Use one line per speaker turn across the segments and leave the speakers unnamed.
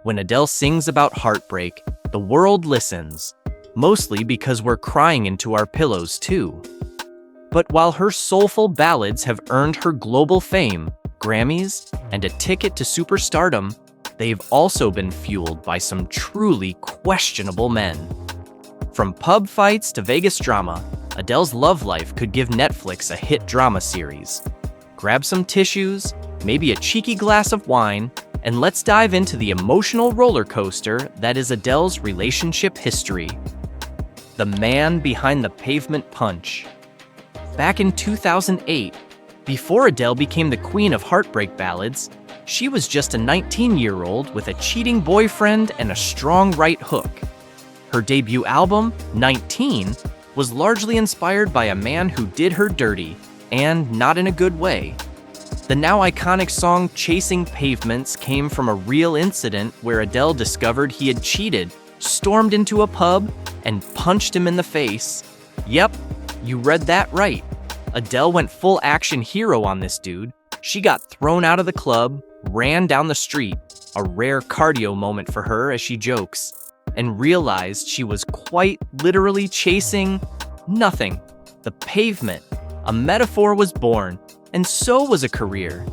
When Adele sings about heartbreak, the world listens, mostly because we're crying into our pillows too. But while her soulful ballads have earned her global fame, Grammys, and a ticket to superstardom, they've also been fueled by some truly questionable men. From pub fights to Vegas drama, Adele's love life could give Netflix a hit drama series. Grab some tissues, maybe a cheeky glass of wine, and let's dive into the emotional roller coaster that is Adele's relationship history. The man behind the pavement punch. Back in 2008, before Adele became the queen of heartbreak ballads, she was just a 19-year-old with a cheating boyfriend and a strong right hook. Her debut album, 19, was largely inspired by a man who did her dirty, and not in a good way. The now iconic song Chasing Pavements came from a real incident where Adele discovered he had cheated, stormed into a pub, and punched him in the face. Yep, you read that right. Adele went full action hero on this dude. She got thrown out of the club, ran down the street, a rare cardio moment for her as she jokes, and realized she was quite literally chasing nothing. The pavement. A metaphor was born, and so was a career.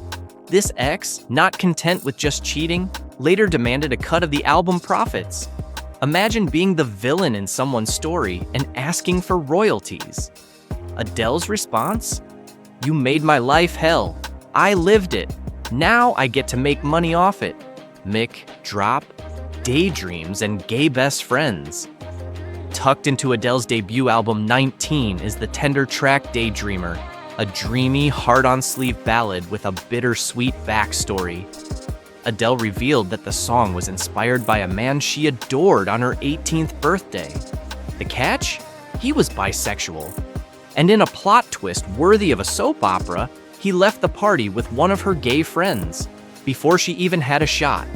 This ex, not content with just cheating, later demanded a cut of the album profits. Imagine being the villain in someone's story and asking for royalties. Adele's response? "You made my life hell. I lived it. Now I get to make money off it." Mick, drop, daydreams, and gay best friends. Tucked into Adele's debut album 19 is the tender track Daydreamer, a dreamy, heart-on-sleeve ballad with a bittersweet backstory. Adele revealed that the song was inspired by a man she adored on her 18th birthday. The catch? He was bisexual. And in a plot twist worthy of a soap opera, he left the party with one of her gay friends, before she even had a shot.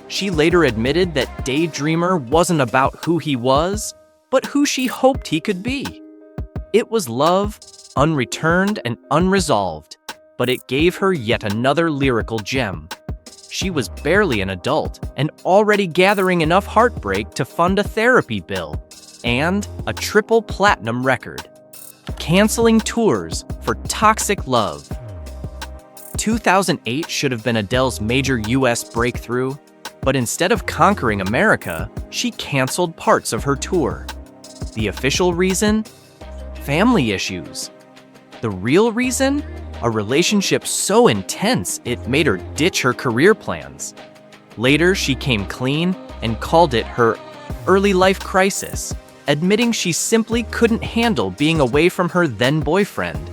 She later admitted that Daydreamer wasn't about who he was, but who she hoped he could be. It was love, unreturned and unresolved, but it gave her yet another lyrical gem. She was barely an adult and already gathering enough heartbreak to fund a therapy bill and a triple platinum record. Canceling tours for toxic love. 2008 should have been Adele's major US breakthrough, but instead of conquering America, she canceled parts of her tour. The official reason? Family issues. The real reason? A relationship so intense it made her ditch her career plans. Later, she came clean and called it her early life crisis, admitting she simply couldn't handle being away from her then-boyfriend.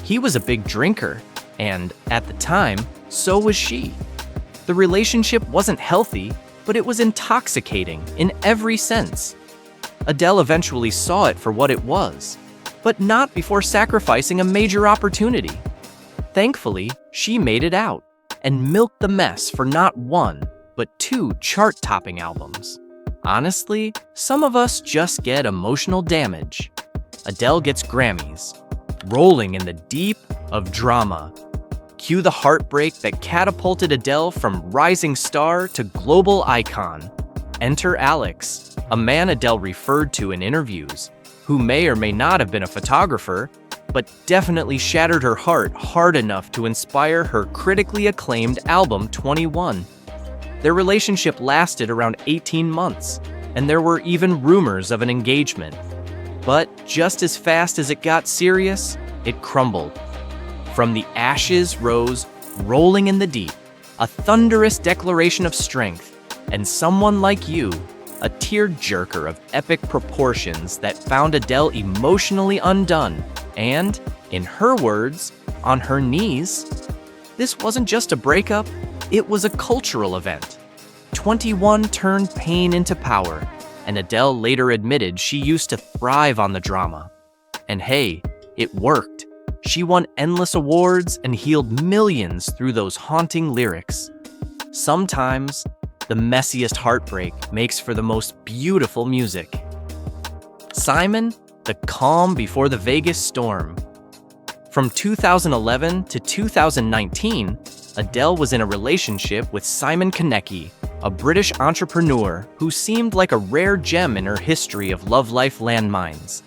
He was a big drinker, and at the time, so was she. The relationship wasn't healthy, but it was intoxicating in every sense. Adele eventually saw it for what it was, but not before sacrificing a major opportunity. Thankfully, she made it out and milked the mess for not one, but two chart-topping albums. Honestly, some of us just get emotional damage. Adele gets Grammys, rolling in the deep of drama. Cue the heartbreak that catapulted Adele from rising star to global icon. Enter Alex, a man Adele referred to in interviews, who may or may not have been a photographer, but definitely shattered her heart hard enough to inspire her critically acclaimed album 21. Their relationship lasted around 18 months, and there were even rumors of an engagement. But just as fast as it got serious, it crumbled. From the ashes rose, rolling in the deep, a thunderous declaration of strength, and Someone Like You, a tear-jerker of epic proportions that found Adele emotionally undone and, in her words, on her knees. This wasn't just a breakup, it was a cultural event. 21 turned pain into power, and Adele later admitted she used to thrive on the drama. And hey, it worked. She won endless awards and healed millions through those haunting lyrics. Sometimes, the messiest heartbreak makes for the most beautiful music. Simon, the calm before the Vegas storm. From 2011 to 2019, Adele was in a relationship with Simon Konecki, a British entrepreneur who seemed like a rare gem in her history of love life landmines.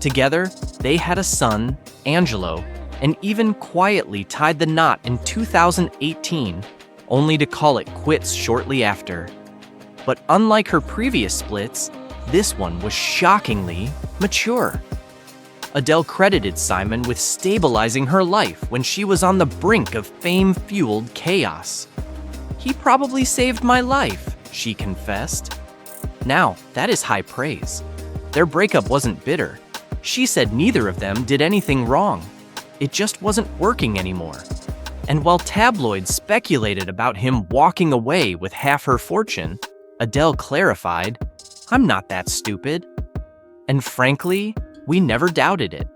Together, they had a son, Angelo, and even quietly tied the knot in 2018, only to call it quits shortly after. But unlike her previous splits, this one was shockingly mature. Adele credited Simon with stabilizing her life when she was on the brink of fame-fueled chaos. "He probably saved my life," she confessed. Now, that is high praise. Their breakup wasn't bitter. She said neither of them did anything wrong. It just wasn't working anymore. And while tabloids speculated about him walking away with half her fortune, Adele clarified, "I'm not that stupid." And frankly, we never doubted it.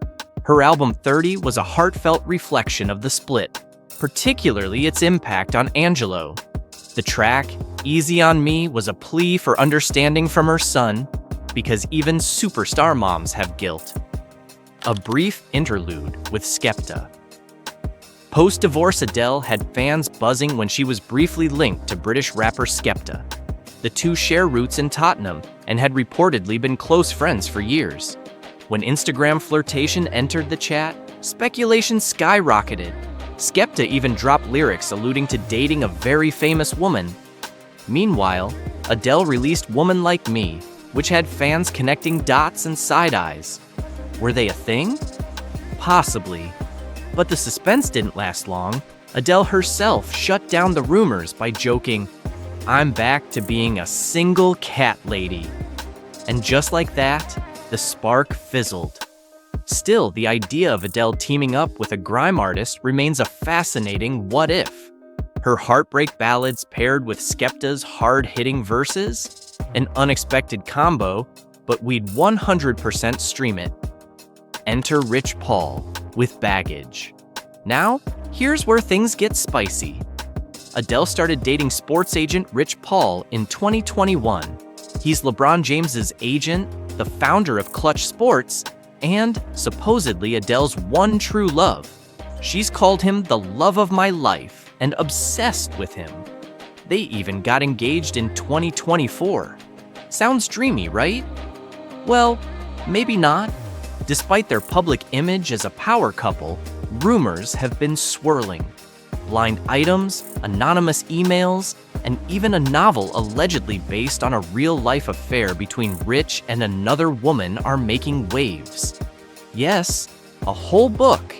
Her album 30 was a heartfelt reflection of the split, particularly its impact on Angelo. The track, Easy on Me, was a plea for understanding from her son, because even superstar moms have guilt. A brief interlude with Skepta. Post-divorce, Adele had fans buzzing when she was briefly linked to British rapper Skepta. The two share roots in Tottenham and had reportedly been close friends for years. When Instagram flirtation entered the chat, speculation skyrocketed. Skepta even dropped lyrics alluding to dating a very famous woman. Meanwhile, Adele released Woman Like Me, which had fans connecting dots and side eyes. Were they a thing? Possibly. But the suspense didn't last long. Adele herself shut down the rumors by joking, "I'm back to being a single cat lady." And just like that, the spark fizzled. Still, the idea of Adele teaming up with a grime artist remains a fascinating what if. Her heartbreak ballads paired with Skepta's hard-hitting verses? An unexpected combo, but we'd 100% stream it. Enter Rich Paul with Baggage. Now, here's where things get spicy. Adele started dating sports agent Rich Paul in 2021. He's LeBron James's agent, the founder of Clutch Sports, and supposedly Adele's one true love. She's called him the love of my life and obsessed with him. They even got engaged in 2024. Sounds dreamy, right? Well, maybe not. Despite their public image as a power couple, rumors have been swirling. Blind items, anonymous emails, and even a novel allegedly based on a real-life affair between Rich and another woman are making waves. Yes, a whole book.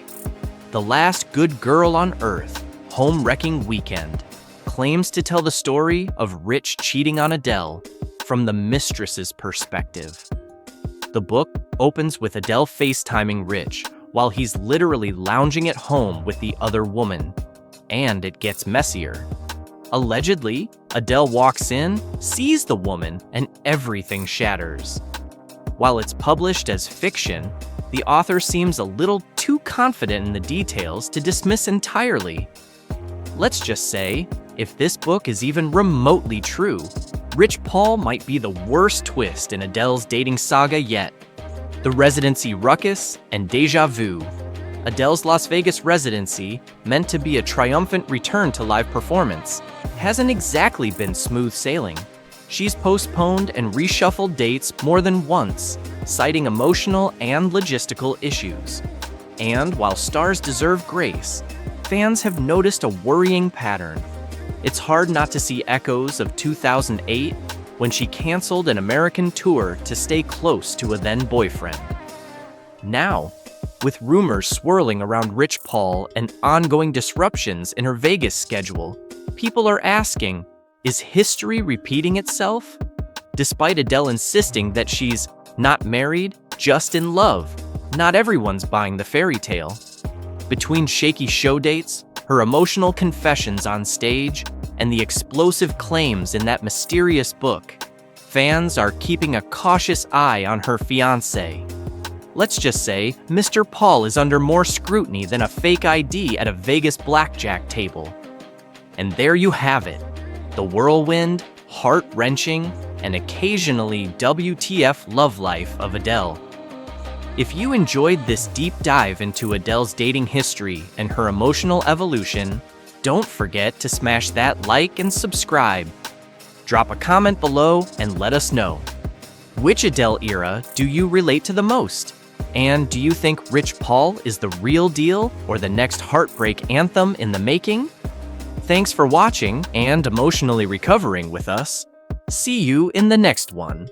The Last Good Girl on Earth, Home Wrecking Weekend, claims to tell the story of Rich cheating on Adele from the mistress's perspective. The book opens with Adele FaceTiming Rich while he's literally lounging at home with the other woman. And it gets messier. Allegedly, Adele walks in, sees the woman, and everything shatters. While it's published as fiction, the author seems a little too confident in the details to dismiss entirely. Let's just say, if this book is even remotely true, Rich Paul might be the worst twist in Adele's dating saga yet. The Residency Ruckus and Deja Vu. Adele's Las Vegas residency, meant to be a triumphant return to live performance, hasn't exactly been smooth sailing. She's postponed and reshuffled dates more than once, citing emotional and logistical issues. And while stars deserve grace, fans have noticed a worrying pattern. It's hard not to see echoes of 2008 when she canceled an American tour to stay close to a then-boyfriend. Now, with rumors swirling around Rich Paul and ongoing disruptions in her Vegas schedule, people are asking, is history repeating itself? Despite Adele insisting that she's not married, just in love, not everyone's buying the fairy tale. Between shaky show dates, her emotional confessions on stage, and the explosive claims in that mysterious book, fans are keeping a cautious eye on her fiancé. Let's just say Mr. Paul is under more scrutiny than a fake ID at a Vegas blackjack table. And there you have it, the whirlwind, heart-wrenching, and occasionally WTF love life of Adele. If you enjoyed this deep dive into Adele's dating history and her emotional evolution, don't forget to smash that like and subscribe. Drop a comment below and let us know. Which Adele era do you relate to the most? And do you think Rich Paul is the real deal or the next heartbreak anthem in the making? Thanks for watching and emotionally recovering with us. See you in the next one.